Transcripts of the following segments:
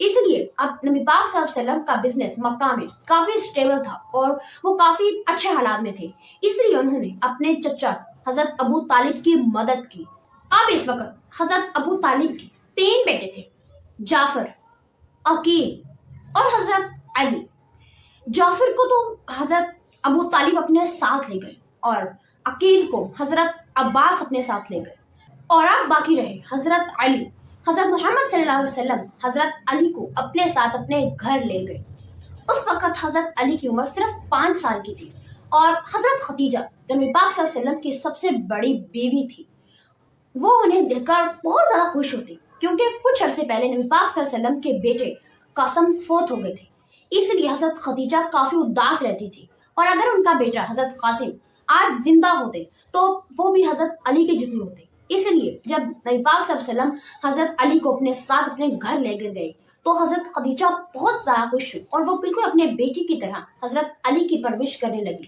اس لیے اب نبی پاک صلی اللہ علیہ وسلم کا بزنس مکہ میں کافی سٹیبل تھا اور وہ کافی اچھے حالات میں تھے، اس لیے انہوں نے اپنے چچا حضرت ابو طالب کی مدد کی۔ اب اس وقت حضرت ابو طالب کے 3 بیٹے تھے، جعفر، عقیل اور حضرت علی۔ جعفر کو تو حضرت ابو طالب اپنے ساتھ لے گئے اور عقیل کو حضرت عباس اپنے ساتھ لے گئے، اور اب باقی رہے حضرت علی۔ حضرت محمد صلی اللہ علیہ وسلم حضرت علی کو اپنے ساتھ اپنے گھر لے گئے۔ اس وقت حضرت علی کی عمر صرف 5 سال کی تھی، اور حضرت خدیجہ جو نبی پاک صلی اللہ علیہ وسلم کی سب سے بڑی بیوی تھی، وہ انہیں دیکھ کر بہت زیادہ خوش ہوتی، کیونکہ کچھ عرصے پہلے نبی پاک صلی اللہ علیہ وسلم کے بیٹے قاسم فوت ہو گئے تھے، اس لیے حضرت خدیجہ کافی اداس رہتی تھی، اور اگر ان کا بیٹا حضرت قاسم آج زندہ ہوتے تو وہ بھی حضرت علی کے جتنے ہوتے۔ اس لیے جب نبی پاک صلی اللہ علیہ وسلم حضرت علی کو اپنے ساتھ اپنے گھر لے کر گئے تو حضرت خدیجہ بہت زیادہ خوش ہوئی، اور وہ بالکل اپنے بیٹی کی طرح حضرت علی کی پرورش کرنے لگی۔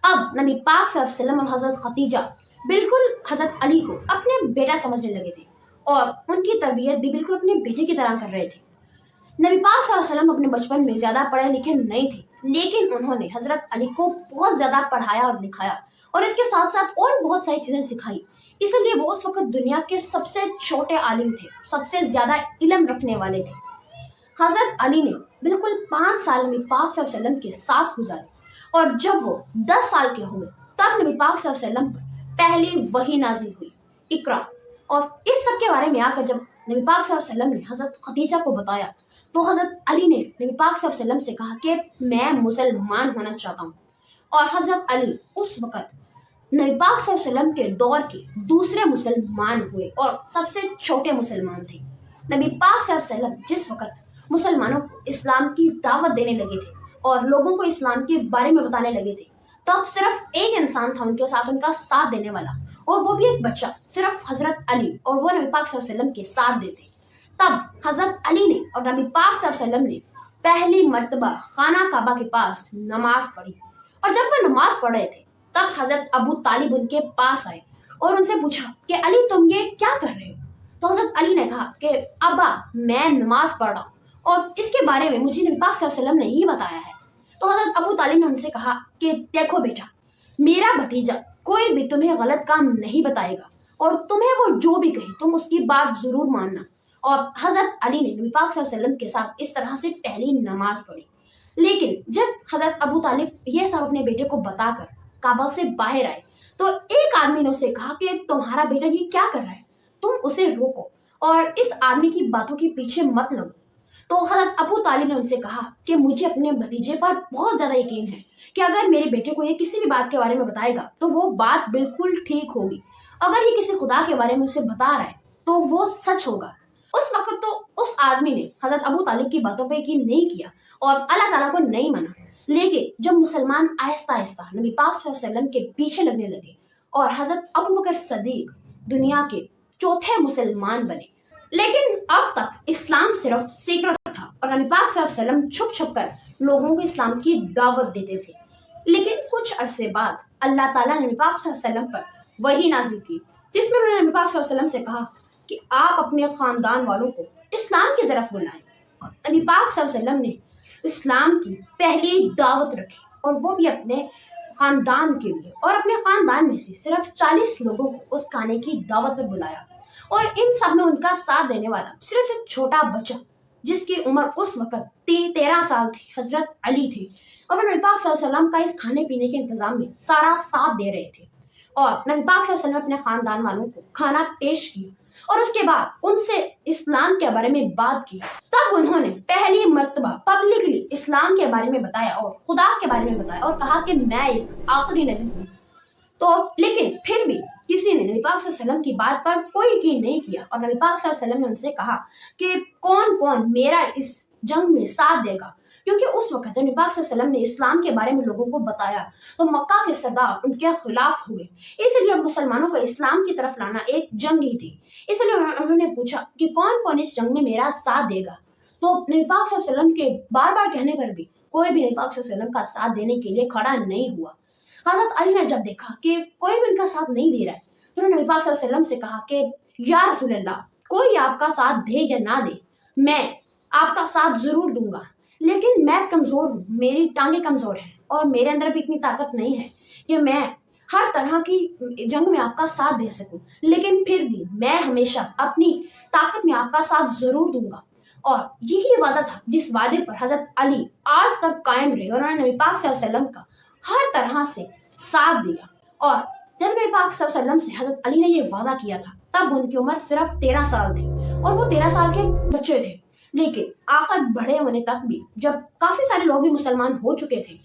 اب نبی پاک صلی اللہ علیہ وسلم اور حضرت خدیجہ بالکل حضرت علی کو اپنے بیٹا سمجھنے لگے تھے، اور ان کی تربیت بھی بالکل اپنے بیٹے کی طرح کر رہے تھے۔ نبی پاک صلی اللہ علیہ وسلم اپنے بچپن میں زیادہ پڑھے لکھے نہیں تھے، لیکن انہوں نے حضرت علی کو بہت زیادہ پڑھایا اور لکھایا، اور اس کے ساتھ ساتھ اور بہت ساری چیزیں سکھائی۔ اس لیے وہ اس وقت دنیا کے سب سے چھوٹے عالم تھے، سب سے زیادہ علم رکھنے والے تھے۔ حضرت علی نے بالکل 5 سال نبی پاک صلی اللہ علیہ وسلم کے ساتھ گزارے، اور جب وہ 10 سال کے ہوئے تب نبی پاک صلی اللہ علیہ وسلم پر پہلی وحی نازل ہوئی، اقرا۔ اور اس سب کے بارے میں آ کر جب نبی پاک صلی اللہ علیہ وسلم نے حضرت خدیجہ کو بتایا تو حضرت علی نے نبی پاک صلی اللہ علیہ وسلم سے کہا کہ میں مسلمان ہونا چاہتا ہوں، اور حضرت علی اس وقت نبی پاک صلی اللہ علیہ وسلم کے دور کے دوسرے مسلمان ہوئے اور سب سے چھوٹے مسلمان تھے۔ نبی پاک صلی اللہ علیہ وسلم جس وقت مسلمانوں کو اسلام کی دعوت دینے لگے تھے اور لوگوں کو اسلام کے بارے میں بتانے لگے تھے، تب صرف ایک انسان تھا ان کے ساتھ، ان کا ساتھ دینے والا، اور وہ بھی ایک بچہ، صرف حضرت علی، اور وہ نبی پاک صلی اللہ علیہ وسلم کے ساتھ دیتے۔ تب حضرت علی نے اور نبی پاک صلی اللہ علیہ وسلم نے پہلی مرتبہ خانہ کعبہ کے پاس نماز پڑھی، اور جب وہ نماز پڑھ رہے تھے تب حضرت ابو طالب ان کے پاس آئے اور ان سے پوچھا کہ علی تم یہ کیا کر رہے ہو؟ تو حضرت علی نے کہا کہ ابا میں نماز پڑھ رہا ہوں، اور اس کے بارے میں مجھے نبی پاک صلی اللہ علیہ وسلم نے ہی بتایا ہے۔ تو حضرت ابو طالب نے ان سے کہا کہ دیکھو بیٹا، میرا بھتیجا کوئی بھی تمہیں غلط کام نہیں بتائے گا، اور تمہیں وہ جو بھی کہے تم اس کی بات ضرور ماننا۔ اور حضرت علی نے نبی پاک صلی اللہ علیہ وسلم کے ساتھ اس طرح سے پہلی نماز پڑھی۔ لیکن جب حضرت ابو طالب یہ سب اپنے بیٹے کو بتا کر کعبہ سے باہر آئے تو ایک آدمی نے اسے کہا کہ تمہارا بیٹا یہ کیا کر رہا ہے، تم اسے روکو اور اس آدمی کی باتوں کے پیچھے مت لگو۔ تو حضرت ابو طالب نے ان سے کہا کہ مجھے اپنے بھتیجے پر بہت زیادہ یقین ہے کہ اگر میرے بیٹے کو یہ کسی بھی بات کے بارے میں بتائے گا تو وہ بات بالکل ٹھیک ہوگی، اگر یہ کسی خدا کے بارے میں اسے بتا رہا ہے تو وہ سچ ہوگا۔ اس وقت تو اس آدمی نے حضرت ابو طالب کی باتوں پہ یقین نہیں کیا اور اللہ تعالیٰ کو نہیں مانا، لیکن جب مسلمان آہستہ آہستہ نبی پاک صلی اللہ علیہ وسلم کے پیچھے لگنے لگے اور حضرت ابو بکر صدیق دنیا کے چوتھے مسلمان بنے، لیکن اب تک اسلام صرف سیکرٹ تھا اور نبی پاک صلی اللہ علیہ وسلم چھپ چھپ کر لوگوں کو اسلام کی دعوت دیتے تھے۔ لیکن کچھ عرصے بعد اللہ تعالیٰ نے نبی پاک صلی اللہ علیہ وسلم پر وحی نازل کی، جس میں انہوں نے نبی پاک صلی اللہ علیہ وسلم سے کہا کہ آپ اپنے خاندان والوں کو اسلام کی طرف بلائیں۔ اور نبی پاک صلی اللہ علیہ وسلم نے اسلام کی پہلی دعوت رکھی، اور وہ بھی اپنے خاندان کے لیے، اور اپنے خاندان میں سے صرف 40 لوگوں کو اس کھانے کی دعوت میں بلایا، اور ان سب میں ان کا ساتھ دینے والا صرف ایک چھوٹا بچہ جس کی عمر اس وقت 13 سال تھی، حضرت علی تھے، اور نبی پاک صلی اللہ علیہ وسلم کا اس کھانے پینے کے انتظام میں سارا ساتھ دے رہے تھے۔ اور نبی پاک صلی اللہ علیہ وسلم اپنے خاندان والوں کو کھانا پیش کیا اور اس کے بعد ان سے اسلام کے بارے میں بات کی۔ تب انہوں نے پہلی مرتبہ پبلکلی اسلام کے بارے میں بتایا اور خدا کے بارے میں بتایا، اور کہا کہ میں ایک آخری نبی ہوں۔ تو لیکن پھر بھی کسی نے نبی پاک صلی اللہ علیہ وسلم کی بات پر کوئی یقین نہیں کیا، اور نبی پاک صلی اللہ علیہ وسلم نے ان سے کہا کہ کون کون میرا اس جنگ میں ساتھ دے گا، کیونکہ اس وقت جب نبی پاک صلی اللہ علیہ وسلم نے اسلام کے بارے میں لوگوں کو بتایا تو مکہ کے سردار ان کے خلاف ہوئے، اس لیے اب مسلمانوں کو اسلام کی طرف لانا ایک جنگ ہی تھی۔ اس لیے انہوں نے پوچھا کہ کون کون اس جنگ میں میرا ساتھ دے گا، تو نبی پاک صلی اللہ علیہ وسلم کے بار بار کہنے پر بھی کوئی بھی نبی پاک صلی اللہ علیہ وسلم کا ساتھ دینے کے لیے کھڑا نہیں ہوا۔ حضرت علی نے جب دیکھا کہ کوئی بھی ان کا ساتھ نہیں دے رہا ہے تو انہوں نے نبی پاک صلی اللہ علیہ وسلم سے کہا کہ یا رسول اللہ، کوئی آپ کا ساتھ دے یا نہ دے، میں آپ کا ساتھ ضرور دوں گا، لیکن میں کمزور ہوں، میری ٹانگیں کمزور ہیں اور میرے اندر بھی اتنی طاقت نہیں ہے کہ میں ہر طرح کی جنگ میں آپ کا ساتھ دے سکوں، لیکن پھر بھی میں ہمیشہ اپنی طاقت میں آپ کا ساتھ ضرور دوں گا۔ اور یہی وعدہ تھا جس وعدے پر حضرت علی آج تک قائم رہے اور انہوں نے نبی پاک صلی اللہ علیہ وسلم کا ہر طرح سے ساتھ دیا۔ اور جب نبی پاک صلی اللہ علیہ وسلم سے حضرت علی نے یہ وعدہ کیا تھا تب ان کی عمر صرف 13 سال تھی اور وہ 13 سال کے بچے تھے، لیکن آخر بڑے ہونے تک بھی جب کافی سارے لوگ بھی مسلمان ہو چکے تھے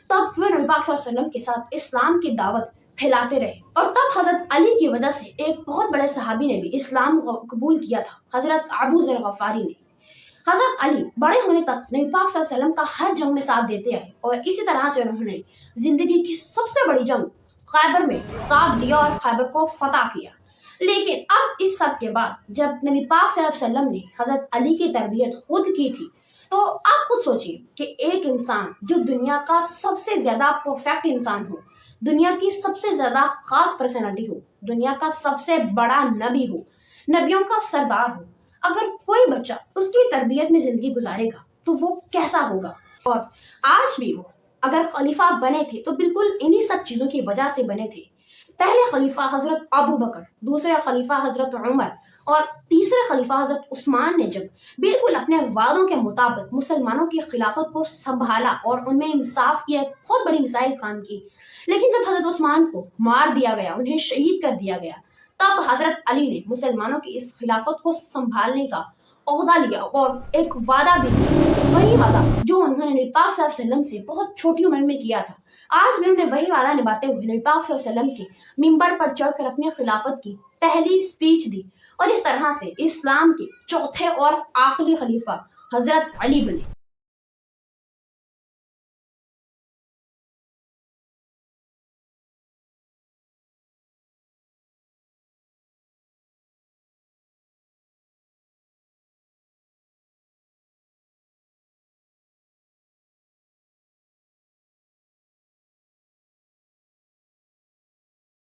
تب وہ نبی پاک صلی اللہ علیہ وسلم کے ساتھ اسلام کی دعوت پھیلاتے رہے۔ اور تب حضرت علی کی وجہ سے ایک بہت بڑے صحابی نے بھی اسلام کو قبول کیا تھا، حضرت ابو ذر غفاری نے۔ حضرت علی بڑے ہونے تک نبی پاک صلی اللہ علیہ وسلم کا ہر جنگ میں ساتھ دیتے آئے اور اسی طرح سے انہوں نے زندگی کی سب سے بڑی جنگ خیبر میں ساتھ دیا اور خیبر کو فتح کیا۔ لیکن اب اس سب کے بعد جب نبی پاک صلی اللہ علیہ وسلم نے حضرت علی کی تربیت خود کی تھی تو آپ خود سوچیے کہ ایک انسان جو دنیا کا سب سے زیادہ پرفیکٹ انسان ہو، دنیا کی سب سے زیادہ خاص پرسنالٹی ہو، دنیا کا سب سے بڑا نبی ہو، نبیوں کا سردار ہو، اگر کوئی بچہ اس کی تربیت میں زندگی گزارے گا تو وہ کیسا ہوگا؟ اور آج بھی وہ اگر خلیفہ بنے تھے تو بالکل انہی سب چیزوں کی وجہ سے بنے تھے۔ پہلے خلیفہ حضرت ابو بکر، دوسرے خلیفہ حضرت عمر اور تیسرے خلیفہ حضرت عثمان نے جب بالکل اپنے وعدوں کے مطابق مسلمانوں کی خلافت کو سنبھالا اور ان میں انصاف کی ایک بہت بڑی مثال قائم کی، لیکن جب حضرت عثمان کو مار دیا گیا، انہیں شہید کر دیا گیا، تب حضرت علی نے مسلمانوں کی اس خلافت کو سنبھالنے کا عہدہ لیا اور ایک وعدہ بھی کیا، وہی وعدہ جو انہوں نے نبی پاک صلی اللہ علیہ وسلم سے بہت چھوٹی عمر میں کیا تھا۔ آج بھی انہوں نے وہی وعدہ نبھاتے ہوئے نبی پاک صلی اللہ علیہ وسلم کے منبر پر چڑھ کر اپنی خلافت کی پہلی سپیچ دی اور اس طرح سے اسلام کے چوتھے اور آخری خلیفہ حضرت علی بنے۔